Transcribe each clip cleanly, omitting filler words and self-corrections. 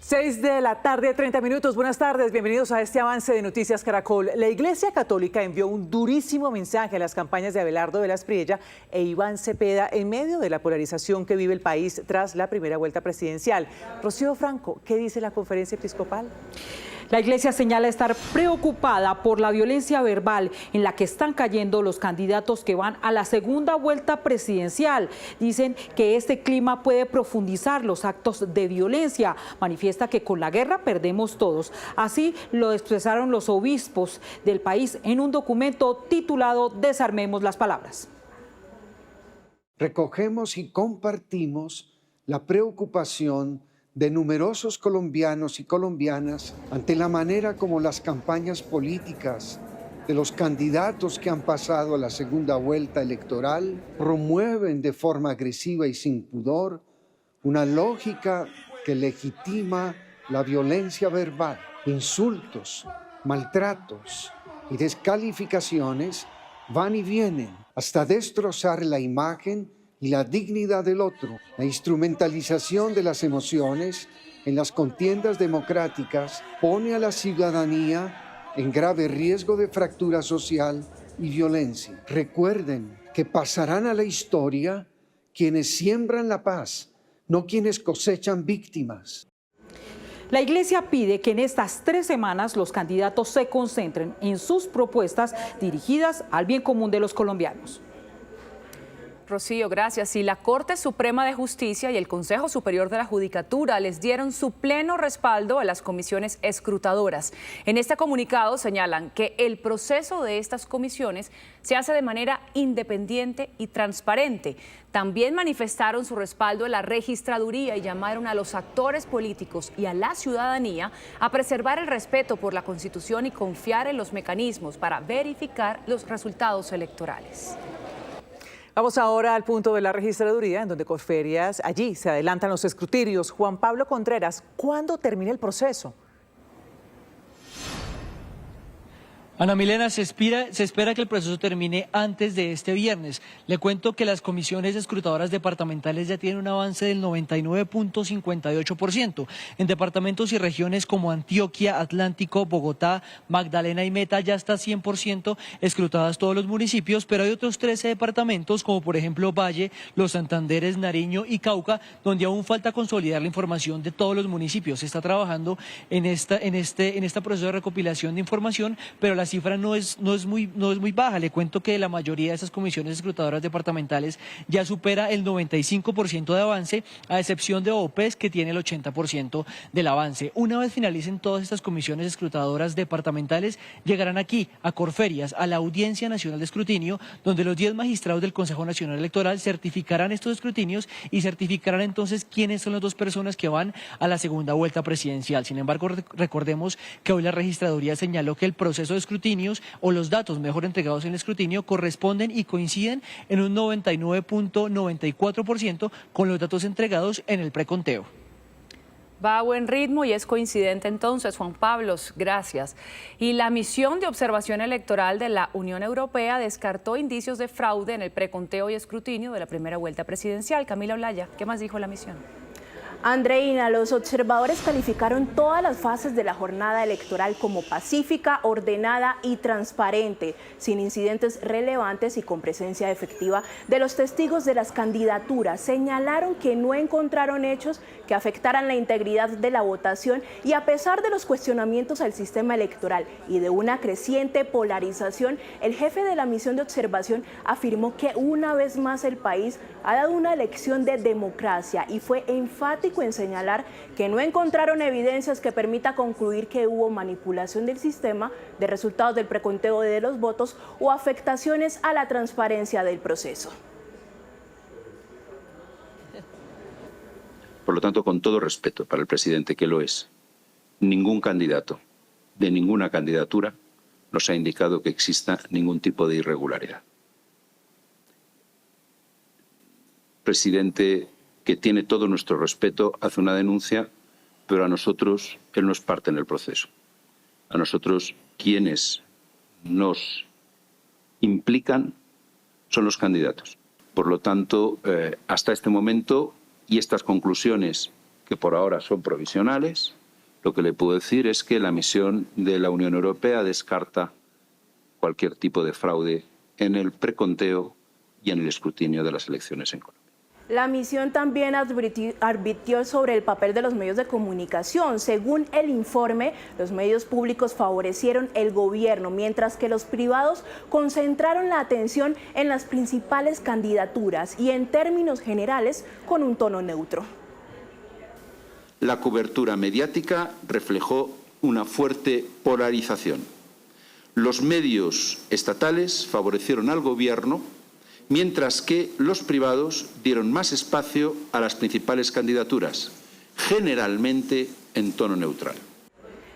6 de la tarde, 30 minutos. Buenas tardes, bienvenidos a este avance de Noticias Caracol. La Iglesia Católica envió un durísimo mensaje a las campañas de Abelardo Velas Priella e Iván Cepeda en medio de la polarización que vive el país tras la primera vuelta presidencial. Rocío Franco, ¿qué dice la conferencia episcopal? La Iglesia señala estar preocupada por la violencia verbal en la que están cayendo los candidatos que van a la segunda vuelta presidencial. Dicen que este clima puede profundizar los actos de violencia. Manifiesta que con la guerra perdemos todos. Así lo expresaron los obispos del país en un documento titulado Desarmemos las palabras. Recogemos y compartimos la preocupación de numerosos colombianos y colombianas ante la manera como las campañas políticas de los candidatos que han pasado a la segunda vuelta electoral promueven de forma agresiva y sin pudor una lógica que legitima la violencia verbal, insultos, maltratos y descalificaciones van y vienen hasta destrozar la imagen y la dignidad del otro. La instrumentalización de las emociones en las contiendas democráticas pone a la ciudadanía en grave riesgo de fractura social y violencia. Recuerden que pasarán a la historia quienes siembran la paz, no quienes cosechan víctimas. La Iglesia pide que en estas 3 semanas los candidatos se concentren en sus propuestas dirigidas al bien común de los colombianos. Rocío, gracias. Y la Corte Suprema de Justicia y el Consejo Superior de la Judicatura les dieron su pleno respaldo a las comisiones escrutadoras. En este comunicado señalan que el proceso de estas comisiones se hace de manera independiente y transparente. También manifestaron su respaldo a la registraduría y llamaron a los actores políticos y a la ciudadanía a preservar el respeto por la Constitución y confiar en los mecanismos para verificar los resultados electorales. Vamos ahora al punto de la registraduría, en donde Corferias, allí se adelantan los escrutinios. Juan Pablo Contreras, ¿cuándo termina el proceso? Ana Milena, se espera que el proceso termine antes de este viernes. Le cuento que las comisiones escrutadoras departamentales ya tienen un avance del 99.58%. En departamentos y regiones como Antioquia, Atlántico, Bogotá, Magdalena y Meta ya está 100% escrutadas todos los municipios, pero hay otros 13 departamentos como por ejemplo Valle, Los Santanderes, Nariño y Cauca, donde aún falta consolidar la información de todos los municipios. Se está trabajando en este proceso de recopilación de información, pero la cifra no es muy baja. Le cuento que la mayoría de esas comisiones escrutadoras departamentales ya supera el 95% de avance, a excepción de OPES, que tiene el 80% del avance. Una vez finalicen todas estas comisiones escrutadoras departamentales, llegarán aquí a Corferias, a la Audiencia Nacional de Escrutinio, donde los 10 magistrados del Consejo Nacional Electoral certificarán estos escrutinios y certificarán entonces quiénes son las 2 personas que van a la segunda vuelta presidencial. Sin embargo, recordemos que hoy la registraduría señaló que el proceso de escrutinios, o los datos mejor entregados en el escrutinio, corresponden y coinciden en un 99.94% con los datos entregados en el preconteo. Va a buen ritmo y es coincidente entonces, Juan Pablo, gracias. Y la misión de observación electoral de la Unión Europea descartó indicios de fraude en el preconteo y escrutinio de la primera vuelta presidencial. Camila Olaya, ¿qué más dijo la misión? Andreina, los observadores calificaron todas las fases de la jornada electoral como pacífica, ordenada y transparente, sin incidentes relevantes y con presencia efectiva de los testigos de las candidaturas. Señalaron que no encontraron hechos que afectaran la integridad de la votación y a pesar de los cuestionamientos al sistema electoral y de una creciente polarización, el jefe de la misión de observación afirmó que una vez más el país ha dado una lección de democracia y fue enfático en señalar que no encontraron evidencias que permita concluir que hubo manipulación del sistema de resultados del preconteo de los votos o afectaciones a la transparencia del proceso. Por lo tanto, con todo respeto para el presidente, que lo es, ningún candidato de ninguna candidatura nos ha indicado que exista ningún tipo de irregularidad. Presidente que tiene todo nuestro respeto, hace una denuncia, pero a nosotros él no es parte en el proceso. A nosotros quienes nos implican son los candidatos. Por lo tanto, hasta este momento y estas conclusiones que por ahora son provisionales, lo que le puedo decir es que la misión de la Unión Europea descarta cualquier tipo de fraude en el preconteo y en el escrutinio de las elecciones en Colombia. La misión también advirtió sobre el papel de los medios de comunicación. Según el informe, los medios públicos favorecieron el gobierno, mientras que los privados concentraron la atención en las principales candidaturas y en términos generales con un tono neutro. La cobertura mediática reflejó una fuerte polarización. Los medios estatales favorecieron al gobierno, mientras que los privados dieron más espacio a las principales candidaturas, generalmente en tono neutral.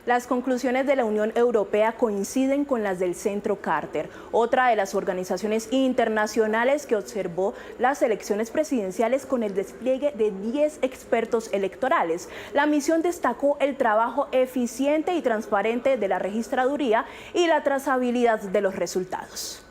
Las conclusiones de la Unión Europea coinciden con las del Centro Carter, otra de las organizaciones internacionales que observó las elecciones presidenciales con el despliegue de 10 expertos electorales. La misión destacó el trabajo eficiente y transparente de la registraduría y la trazabilidad de los resultados.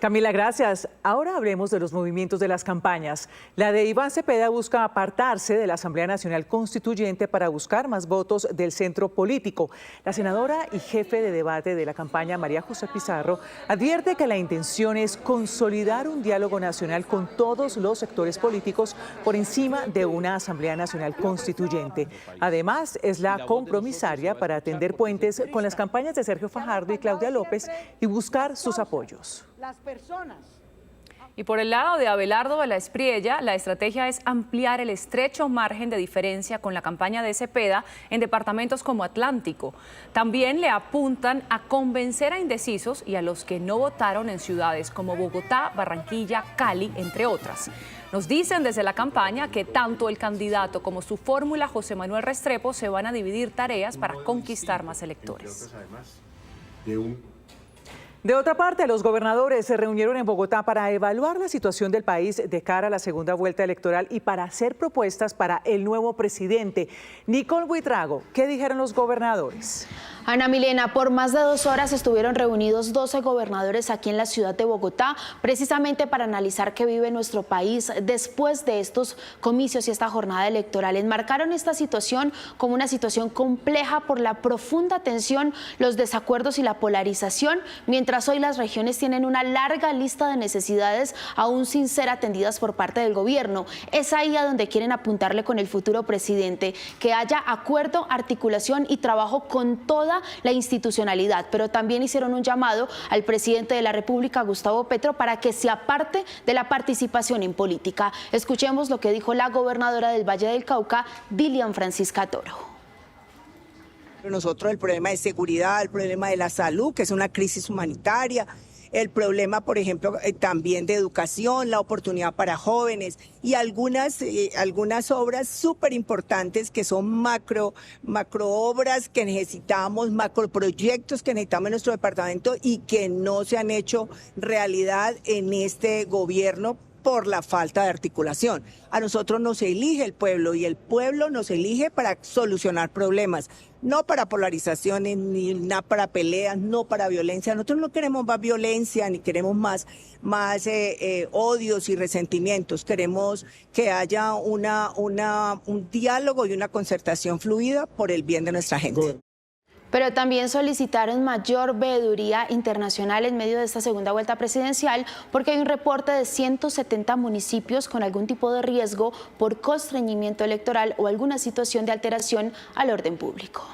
Camila, gracias. Ahora hablemos de los movimientos de las campañas. La de Iván Cepeda busca apartarse de la Asamblea Nacional Constituyente para buscar más votos del centro político. La senadora y jefe de debate de la campaña, María José Pizarro, advierte que la intención es consolidar un diálogo nacional con todos los sectores políticos por encima de una Asamblea Nacional Constituyente. Además, es la compromisaria para tender puentes con las campañas de Sergio Fajardo y Claudia López y buscar sus apoyos. Y por el lado de Abelardo de la Espriella, la estrategia es ampliar el estrecho margen de diferencia con la campaña de Cepeda en departamentos como Atlántico. También le apuntan a convencer a indecisos y a los que no votaron en ciudades como Bogotá, Barranquilla, Cali, entre otras. Nos dicen desde la campaña que tanto el candidato como su fórmula, José Manuel Restrepo, se van a dividir tareas para conquistar más electores. De otra parte, los gobernadores se reunieron en Bogotá para evaluar la situación del país de cara a la segunda vuelta electoral y para hacer propuestas para el nuevo presidente. Nicole Buitrago, ¿qué dijeron los gobernadores? Ana Milena, por más de 2 horas estuvieron reunidos 12 gobernadores aquí en la ciudad de Bogotá, precisamente para analizar qué vive nuestro país después de estos comicios y esta jornada electoral. Enmarcaron esta situación como una situación compleja por la profunda tensión, los desacuerdos y la polarización, mientras hoy las regiones tienen una larga lista de necesidades aún sin ser atendidas por parte del gobierno. Es ahí a donde quieren apuntarle con el futuro presidente, que haya acuerdo, articulación y trabajo con toda la institucionalidad, pero también hicieron un llamado al presidente de la República, Gustavo Petro, para que se aparte de la participación en política. Escuchemos lo que dijo la gobernadora del Valle del Cauca, Dilian Francisca Toro. Nosotros el problema de seguridad, el problema de la salud, que es una crisis humanitaria, el problema, por ejemplo, también de educación, la oportunidad para jóvenes y algunas obras súper importantes que son macro obras que necesitamos, macro proyectos que necesitamos en nuestro departamento y que no se han hecho realidad en este gobierno por la falta de articulación. A nosotros nos elige el pueblo y el pueblo nos elige para solucionar problemas, no para polarizaciones, ni para peleas, no para violencia. Nosotros no queremos más violencia, ni queremos más odios y resentimientos. Queremos que haya un diálogo y una concertación fluida por el bien de nuestra gente. Pero también solicitaron mayor veeduría internacional en medio de esta segunda vuelta presidencial porque hay un reporte de 170 municipios con algún tipo de riesgo por constreñimiento electoral o alguna situación de alteración al orden público.